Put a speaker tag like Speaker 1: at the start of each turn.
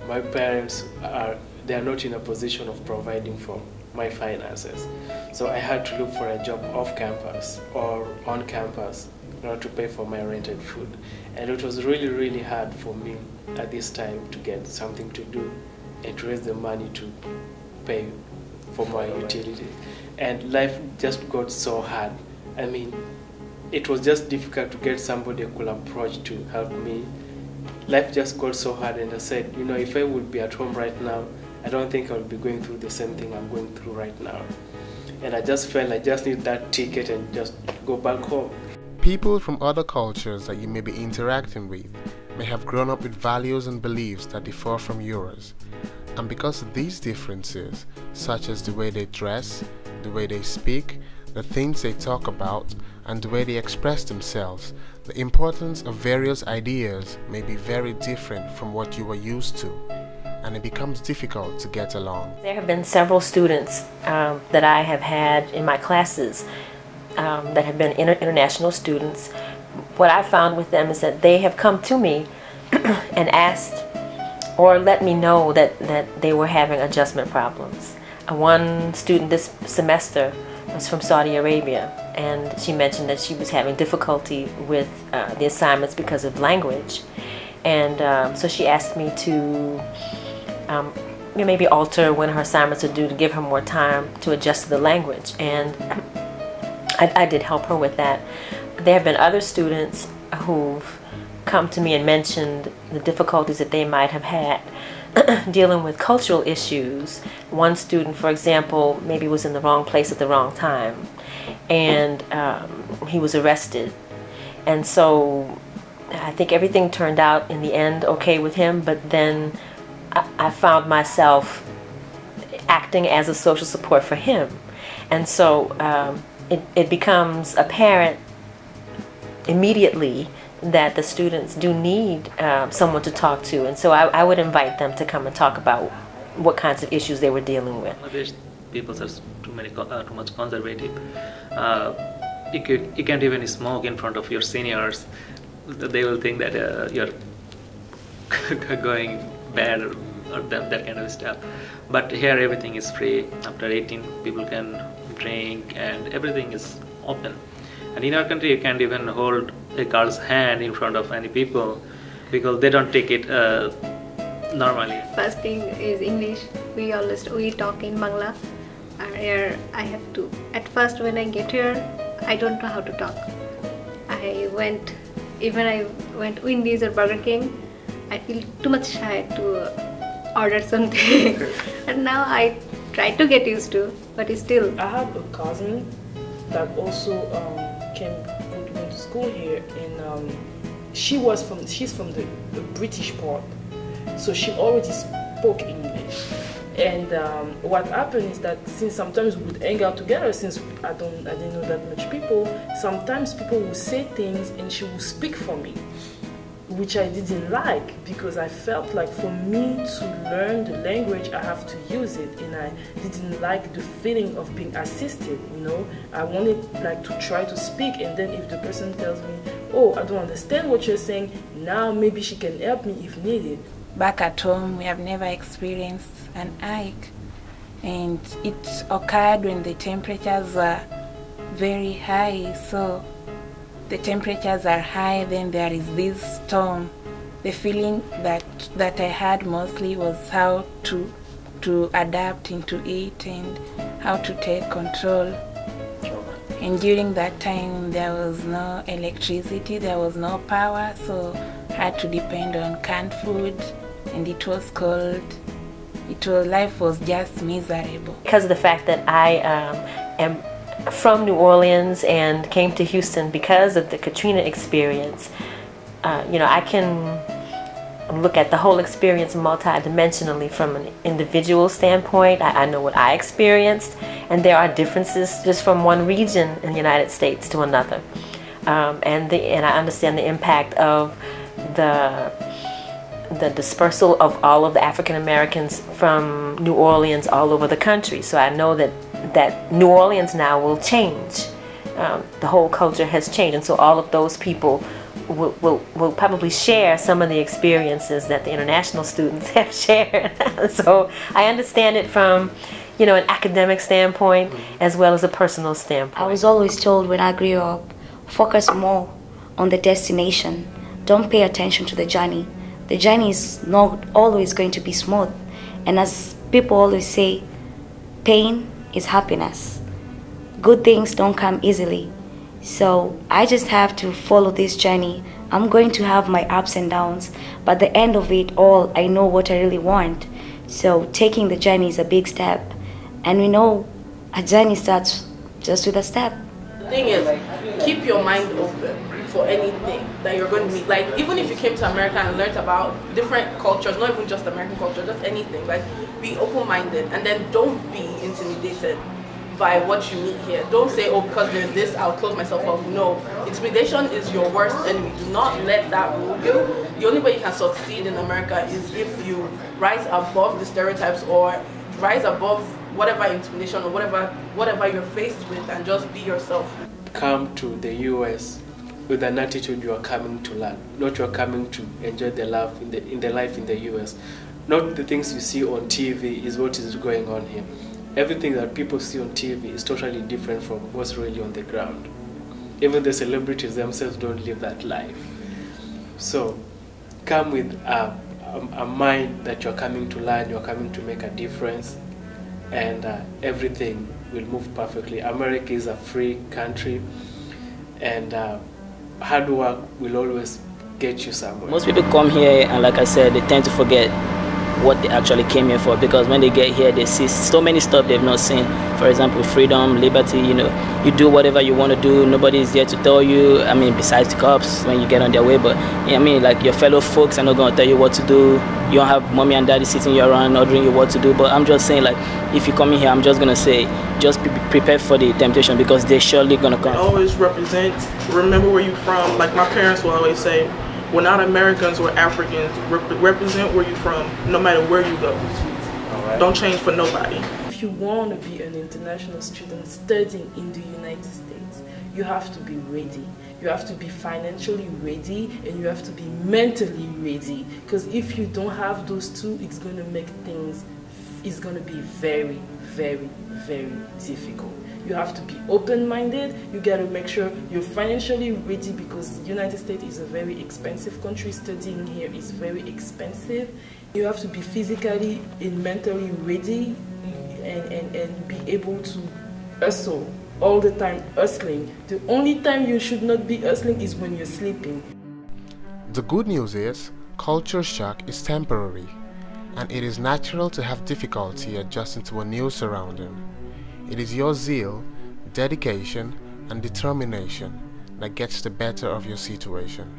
Speaker 1: My parents they are not in a position of providing for my finances. So I had to look for a job off campus or on campus in order to pay for my rented food. And it was really, really hard for me at this time to get something to do and to raise the money to pay for my utilities. And life just got so hard. I mean, it was just difficult to get somebody I could approach to help me. Life just got so hard, and I said, you know, if I would be at home right now, I don't think I would be going through the same thing I'm going through right now. And I just felt I just need that ticket and just go back home.
Speaker 2: People from other cultures that you may be interacting with may have grown up with values and beliefs that differ from yours. And because of these differences, such as the way they dress, the way they speak, the things they talk about, and the way they express themselves, the importance of various ideas may be very different from what you were used to, and it becomes difficult to get along.
Speaker 3: There have been several students that I have had in my classes that have been international students. What I found with them is that they have come to me and asked or let me know that they were having adjustment problems. One student this semester was from Saudi Arabia, and she mentioned that she was having difficulty with the assignments because of language. And so she asked me to maybe alter when her assignments are due to give her more time to adjust to the language. And I did help her with that. There have been other students who've come to me and mentioned the difficulties that they might have had dealing with cultural issues. One student, for example, maybe was in the wrong place at the wrong time, and he was arrested. And so I think everything turned out in the end okay with him, but then I found myself acting as a social support for him. And so it becomes apparent immediately that the students do need someone to talk to, and so I would invite them to come and talk about what kinds of issues they were dealing with.
Speaker 4: Bangladesh people are too much conservative. You can't even smoke in front of your seniors. They will think that you're going bad or that kind of stuff. But here everything is free. After 18, people can drink and everything is open. And in our country, you can't even hold a girl's hand in front of any people because they don't take it normally.
Speaker 5: First thing is English. We talk in Bangla. Here I have to. At first, when I get here, I don't know how to talk. I went Wendy's or Burger King. I feel too much shy to order something, and now I try to get used to. But still,
Speaker 6: I have a cousin that also went to school here, and she's from the British part, so she already spoke English. And what happened is that since sometimes we would hang out together, since I didn't know that much people, sometimes people would say things and she would speak for me, which I didn't like, because I felt like for me to learn the language I have to use it, and I didn't like the feeling of being assisted, you know. I wanted like to try to speak, and then if the person tells me, oh, I don't understand what you're saying, now maybe she can help me if needed.
Speaker 7: Back at home, we have never experienced an hike, and it occurred when the temperatures were very high. So the temperatures are high, then there is this storm. The feeling that I had mostly was how to adapt into it and how to take control. And during that time there was no electricity, there was no power, so I had to depend on canned food, and it was cold. Life was just miserable.
Speaker 3: Because of the fact that I am from New Orleans and came to Houston because of the Katrina experience, you know, I can look at the whole experience multidimensionally from an individual standpoint. I know what I experienced, and there are differences just from one region in the United States to another. And I understand the impact of the dispersal of all of the African Americans from New Orleans all over the country. So I know that New Orleans now will change. The whole culture has changed, and so all of those people will probably share some of the experiences that the international students have shared. So I understand it from, you know, an academic standpoint as well as a personal standpoint.
Speaker 8: I was always told when I grew up, focus more on the destination. Don't pay attention to the journey. The journey is not always going to be smooth. And as people always say, pain is happiness. Good things don't come easily. So I just have to follow this journey. I'm going to have my ups and downs, but at the end of it all, I know what I really want. So taking the journey is a big step. And we know a journey starts just with a step.
Speaker 6: The thing is, keep your mind open for anything that you're going to meet. Like, even if you came to America and learned about different cultures, not even just American culture, just anything, like, be open-minded, and then don't be intimidated by what you meet here. Don't say, oh, because there's this, I'll close myself off. No, intimidation is your worst enemy. Do not let that rule you. The only way you can succeed in America is if you rise above the stereotypes or rise above whatever intimidation or whatever you're faced with, and just be yourself.
Speaker 1: Come to the US with an attitude you are coming to learn, not you're coming to enjoy the life in the life in the US. Not the things you see on TV is what is going on here. Everything that people see on TV is totally different from what's really on the ground. Even the celebrities themselves don't live that life. So come with a mind that you're coming to learn, you're coming to make a difference, and everything will move perfectly. America is a free country, and hard work will always get you somewhere.
Speaker 9: Most people come here and, like I said, they tend to forget what they actually came here for, because when they get here they see so many stuff they've not seen. For example, freedom, liberty, you know, you do whatever you want to do, nobody is there to tell you, I mean, besides the cops when you get on their way, but I mean, like, your fellow folks are not going to tell you what to do. You don't have mommy and daddy sitting you around ordering you what to do. But I'm just saying, like, if you come in here, I'm just going to say, just be prepared for the temptation, because they're surely going to come.
Speaker 10: Always represent, remember where you're from. Like my parents will always say, we're not Americans, we're Africans. Represent where you're from, no matter where you go. Right. Don't change for nobody.
Speaker 6: If you want to be an international student studying in the United States, you have to be ready. You have to be financially ready, and you have to be mentally ready. Because if you don't have those two, it's going to make things, it's going to be very, very, very difficult. You have to be open-minded. You got to make sure you're financially ready, because the United States is a very expensive country. Studying here is very expensive. You have to be physically and mentally ready, and be able to hustle all the time, hustling. The only time you should not be hustling is when you're sleeping.
Speaker 2: The good news is, culture shock is temporary, and it is natural to have difficulty adjusting to a new surrounding. It is your zeal, dedication, and determination that gets the better of your situation.